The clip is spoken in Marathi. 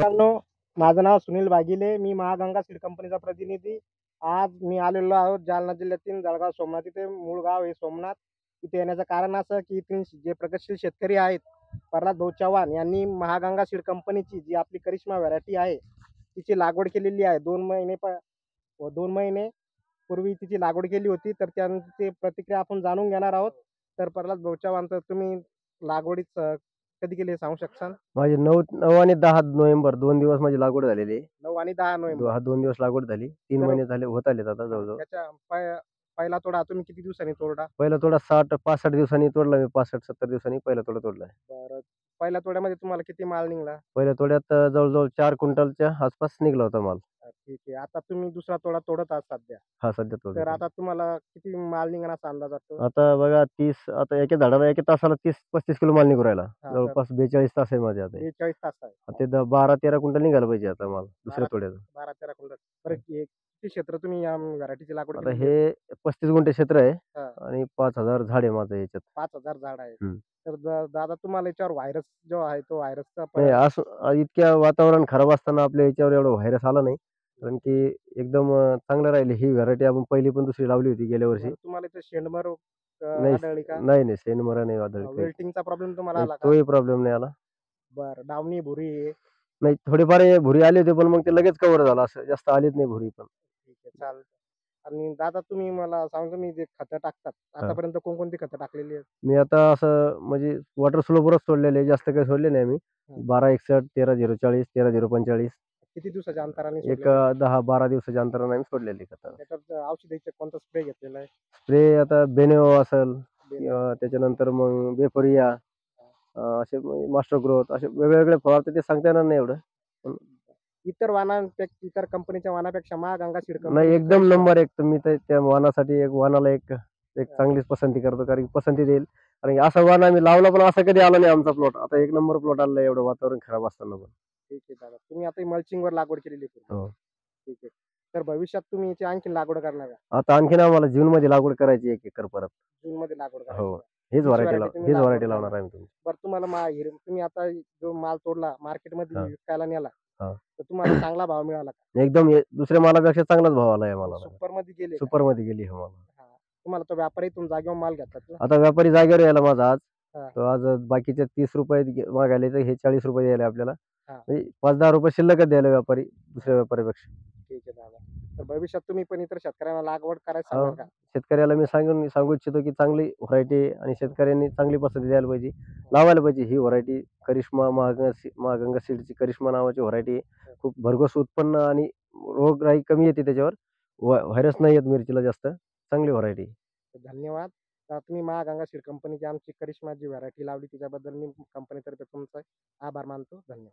मित्रांनो, माझं नाव सुनील बागिले. मी महागंगा सीड कंपनीचा प्रतिनिधी. आज मी आलेलो आहोत जालना जिल्ह्यातील जळगाव सोमनाथ. इथे मूळ गाव आहे सोमनाथ. इथे येण्याचं कारण असं की इथून जे प्रगतशील शेतकरी आहेत, प्रल्हाद भाऊ चव्हाण यांनी महागंगा सीड कंपनीची जी आपली करिश्मा व्हरायटी आहे, तिची लागवड केलेली आहे. 2 महिने पूर्वी तिची लागवड केली होती. तर त्यांची प्रतिक्रिया आपण जाणून घेणार आहोत. तर प्रल्हाद भाऊ चव्हाण, तर तुम्ही लागवडीत कधी केली हे सांगू शकसान? माझे 9 आणि 10 नोव्हेंबर 2 दिवस माझी लागवड झालेली आहे. 9 आणि 10 नोव्हेंबर. 2 दिवस लागवड झाली. 3 तर महिने झाले, होत आलेत आता जवळ-जवळ. त्याच्या पहिला तोडा तुम्ही किती दिवसांनी तोडा? पहिला तोडा 60-65 दिवसांनी तोडला मी. 65-70 दिवसांनी पहिला तोडा तोडलाय. बरं. पहिल्या तोड्यामध्ये तुम्हाला किती माल निघाला? पहिल्या तोड्यात जवळ-जवळ 4 क्विंटलच्या आसपास निघाला होता माल. ठीक आहे. आता तुम्ही दुसरा तोडा तोडत आहात सध्या. हा, सध्या तर तोडा. आता तुम्हाला किती माल निघणार असा अंदाज वाटतो? आता बघा 30, आता एका झाडाला एका तासाला 30-35 किलो माल निघू राहिला. हां, तर जवळपास 42 तास आहे माझे आता. 42 तास आहे. ते 12-13 क्विंटल निघायला पाहिजे आता माल दुसऱ्या 12 तोड्यात. 12-13 क्विंटल. बरं, किती क्षेत्र तुम्ही या व्हरायटीची लागवड आता केलेली आहे? हे 35 गुंठे क्षेत्र आहे हां, आणि 5000 झाड आहे माझं याच्यात. 5,000 झाड आहे. हं. तर दादा, तुम्हाला याच्यावर व्हायरस जो आहे, तो व्हायरसचा नाही, असं इतक्या वातावरण खराब असताना आपल्या याच्यावर एवढा व्हायरस आला नाही. कारण की एकदम चांगलं राहिली ही व्हरायटी. आपण पहिली पण दुसरी लावली होती गेल्या वर्षी. तुम्हाला इथे शेंडमर नाही, आढळली का? नाही, शेणमरा नाही आढळली काही. विल्टिंगचा प्रॉब्लेम तुम्हाला नाही, आला का? तोही प्रॉब्लेम नाही आला. बरं. डावणी, भुरी हे? नाही, थोडेफार हे भुरी आली होती, पण मग ते लगेच कव्हर झालं. असं जास्त आलीच नाही भुरी पण. ठीक आहे, चालेल. आणि दादा, तुम्ही मला सांगा, तुम्ही जे खतं टाकतात, हां. आतापर्यंत कोणकोणती खतं टाकलेली आहेत? मी आता असं म्हणजे वॉटर स्लोपरच सोडलेले, जास्त काही सोडले नाही आम्ही. हं. 1261, 13040, 13045 किती दिवसाच्या अंतराने एक सोडलेले? 10-12 दिवसाच्या अंतराने आम्ही सोडलेली खतं. त्याच्यात औषधाचे कोणता स्प्रे घेतलेला आहे? स्प्रे आता बेनेओ असेल बेला. किंवा त्याच्यानंतर मग बेफोरिया, असे मास्टर ग्रोथ, असे वेगवेगळे फवारते, ते सांगता येणार नाही एवढं. पण इतर कंपनीच्या वाणापेक्षा महागंगा सीड नाही, कंपनी एकदम नंबर 1. तर मी तर त्या वाणासाठी एक वाणाला एक एक चांगलीच पसंती करतो, कारण की पसंती देईल. आणि असा वाण आम्ही लावला पण असा कधी आला नाही आमचा प्लॉट. आता 1 नंबर प्लॉट आलेला आहे एवढं वातावरण खराब असताना पण. ठीक आहे दादा. तुम्ही आता मल्चिंगवर लागवड केलेली आहे पूर्ण. हो. ठीक आहे. तर भविष्यात तुम्ही याची आणखीन लागवड करणार का? आता आणखीन आम्हाला जूनमध्ये लागवड करायची 1 एकर परत. जूनमध्ये लागवड करायची हो. का? हीच हीच व्हरायटी व्हरायटी तुम्ही हीच लागवड व्हरायटी करणार? लावणार आहे आम्ही. बरं, तुम्हाला तुम्ही आता जो माल तोडला मार्केटमध्ये हां. विकायला नेला, हां. तर तुम्हाला चांगला भाव मिळाला का? एकदम दुसऱ्या मालापेक्षा चांगलाच भाव आला आहे मला. सुपरमध्ये गेले का? सुपरमध्ये गेली हो मला. हां. तुम्हाला तो व्यापारी इथून जागेवर माल घेतात ना? आता व्यापारी जागेवर यायला माझा आज. हां, तो आज बाकीचे 30 रुपये मागायले, तर हे 40 रुपये द्यायला आपल्याला. हां. म्हणजे 5-10 रुपये शिल्लकच द्यायला व्यापारी दुसऱ्या व्यापाऱ्यापेक्षा. ठीक आहे दादा. तर भविष्यात तुम्ही पण इतर शेतकऱ्यांना लागवड करायला हो. सांगाल का? शेतकऱ्याला मी सांगू इच्छितो, की चांगली व्हरायटी आणि शेतकऱ्यांनी चांगली पसंती द्यायला पाहिजे. लावायला पाहिजे ही व्हरायटी. करिश्मा महागंगा सीडची करिश्मा नावाची व्हरायटी. खूप भरघोस उत्पन्न आणि रोगराई कमी येते त्याच्यावर. व्हायरस नाही येत मिरचीला जास्त. चांगली व्हरायटी. धन्यवाद. तुम्ही महागंगा सीड कंपनीची आमची करिश्मा जी व्हरायटी लावली, त्याच्याबद्दल मी कंपनीतर्फे तुमचा आभार मानतो. धन्यवाद.